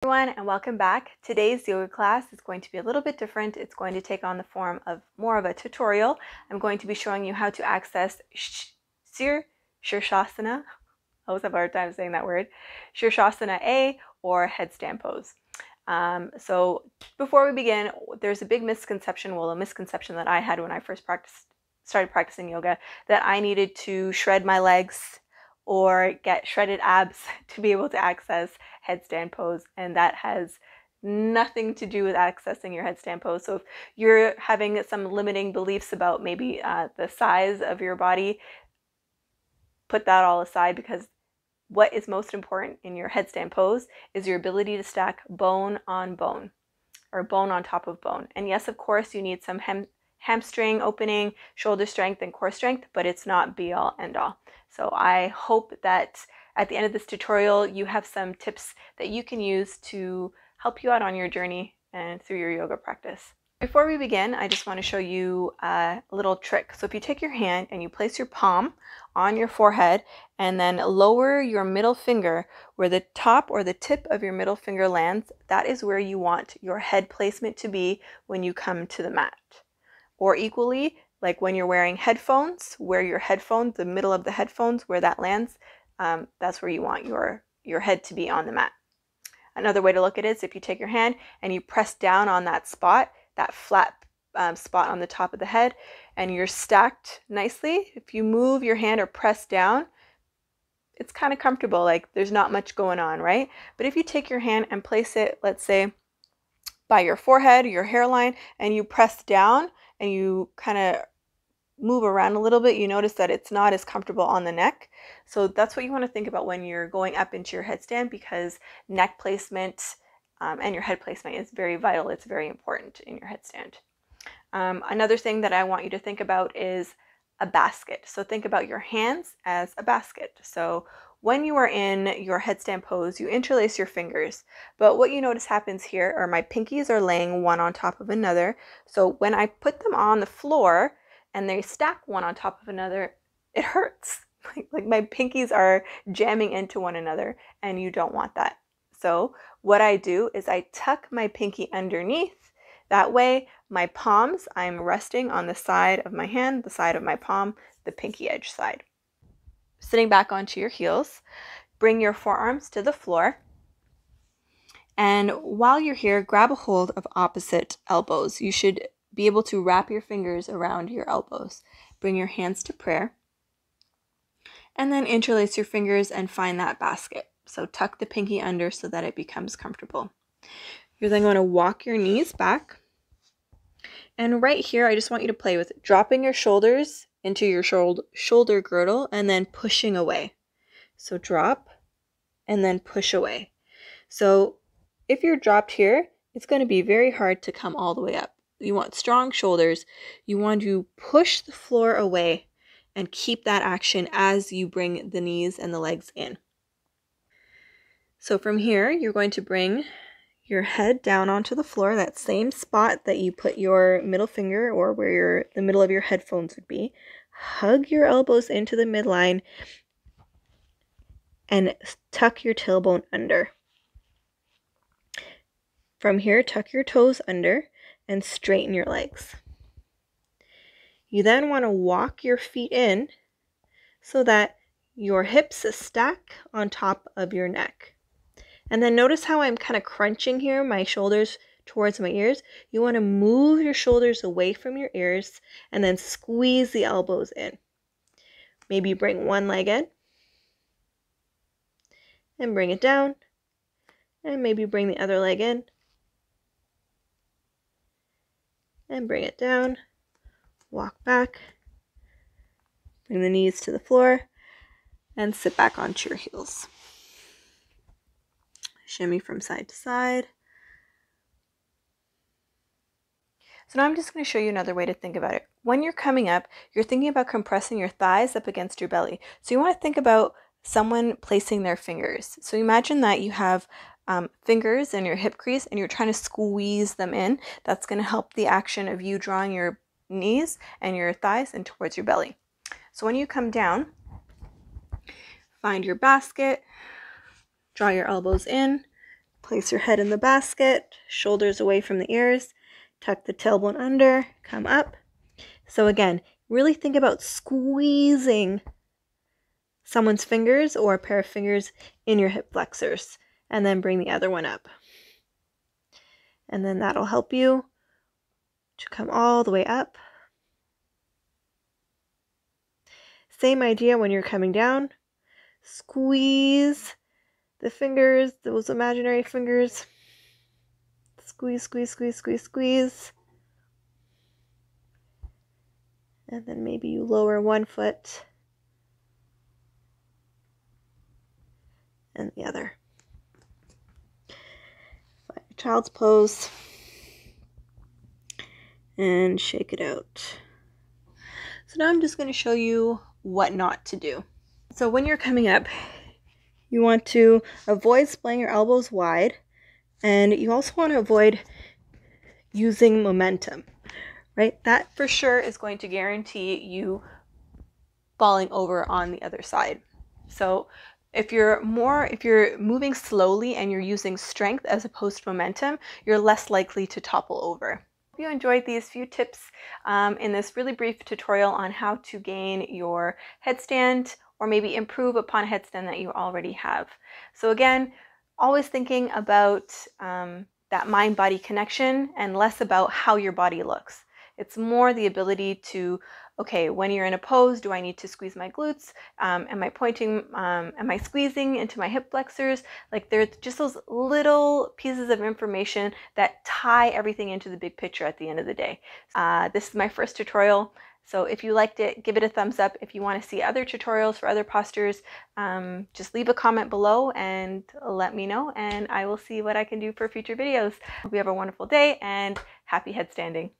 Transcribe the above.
Everyone, and welcome back. Today's yoga class is going to be a little bit different. It's going to take on the form of more of a tutorial. I'm going to be showing you how to access Sirsasana. I always have a hard time saying that word. Sirsasana A or headstand pose. So before we begin, there's a big misconception, a misconception that I had when I first started practicing yoga, that I needed to shred my legs or get shredded abs to be able to access headstand pose, and that has nothing to do with accessing your headstand pose. So if you're having some limiting beliefs about maybe the size of your body, put that all aside, because what is most important in your headstand pose is your ability to stack bone on bone, or bone on top of bone. And yes, of course, you need some hamstring opening, shoulder strength, and core strength, but it's not be all end all. So I hope that at the end of this tutorial, you have some tips that you can use to help you out on your journey and through your yoga practice. Before we begin, I just want to show you a little trick. So if you take your hand and you place your palm on your forehead and then lower your middle finger where the top or the tip of your middle finger lands, that is where you want your head placement to be when you come to the mat. Or equally, like when you're wearing headphones, where your headphones, the middle of the headphones, where that lands, that's where you want your head to be on the mat. Another way to look at it is if you take your hand and you press down on that spot, that flat spot on the top of the head, and you're stacked nicely. If you move your hand or press down, it's kind of comfortable, like there's not much going on, right? But if you take your hand and place it, let's say, by your forehead, your hairline, and you press down and you kind of move around a little bit, you notice that it's not as comfortable on the neck. So that's what you want to think about when you're going up into your headstand, because neck placement and your head placement is very vital. It's very important in your headstand. Another thing that I want you to think about is a basket. So think about your hands as a basket. So when you are in your headstand pose, you interlace your fingers. But what you notice happens here are my pinkies are laying one on top of another. So when I put them on the floor and they stack one on top of another, it hurts. Like my pinkies are jamming into one another, and you don't want that. So what I do is I tuck my pinky underneath. That way my palms, I'm resting on the side of my hand, the side of my palm, the pinky edge side. Sitting back onto your heels, bring your forearms to the floor. And while you're here, grab a hold of opposite elbows. You should be able to wrap your fingers around your elbows. Bring your hands to prayer. And then interlace your fingers and find that basket. So tuck the pinky under so that it becomes comfortable. You're then going to walk your knees back. And right here, I just want you to play with dropping your shoulders into your shoulder girdle and then pushing away. So drop and then push away. So if you're dropped here, it's going to be very hard to come all the way up. You want strong shoulders. You want to push the floor away and keep that action as you bring the knees and the legs in. So from here, you're going to bring your head down onto the floor, that same spot that you put your middle finger, or where the middle of your headphones would be. Hug your elbows into the midline and tuck your tailbone under. From here, tuck your toes under and straighten your legs. You then want to walk your feet in so that your hips stack on top of your neck. And then notice how I'm kind of crunching here, my shoulders towards my ears. You want to move your shoulders away from your ears and then squeeze the elbows in. Maybe bring one leg in and bring it down, and maybe bring the other leg in and bring it down. Walk back, bring the knees to the floor, and sit back onto your heels. Shimmy from side to side. So now I'm just going to show you another way to think about it. When you're coming up, you're thinking about compressing your thighs up against your belly. So you want to think about someone placing their fingers. So imagine that you have fingers in your hip crease and you're trying to squeeze them in. That's going to help the action of you drawing your knees and your thighs in towards your belly. So when you come down, find your basket, draw your elbows in, Place your head in the basket, shoulders away from the ears, tuck the tailbone under, come up. So again, really think about squeezing someone's fingers or a pair of fingers in your hip flexors, and then bring the other one up. And then that'll help you to come all the way up. Same idea when you're coming down. Squeeze the fingers, those imaginary fingers. Squeeze, squeeze, squeeze, squeeze, squeeze. And then maybe you lower one foot and the other. Find your child's pose and shake it out. So now I'm just going to show you what not to do. So when you're coming up, you want to avoid splaying your elbows wide, and you also want to avoid using momentum, right? That for sure is going to guarantee you falling over on the other side. So if you're moving slowly and you're using strength as opposed to momentum, you're less likely to topple over. Hope you enjoyed these few tips in this really brief tutorial on how to gain your headstand or maybe improve upon a headstand that you already have. So again, always thinking about that mind-body connection and less about how your body looks. It's more the ability to, okay, when you're in a pose, do I need to squeeze my glutes? Am I pointing, am I squeezing into my hip flexors? Like there's just those little pieces of information that tie everything into the big picture at the end of the day. This is my first tutorial. So if you liked it, give it a thumbs up. If you want to see other tutorials for other postures, just leave a comment below and let me know, and I will see what I can do for future videos. Hope you have a wonderful day and happy headstanding.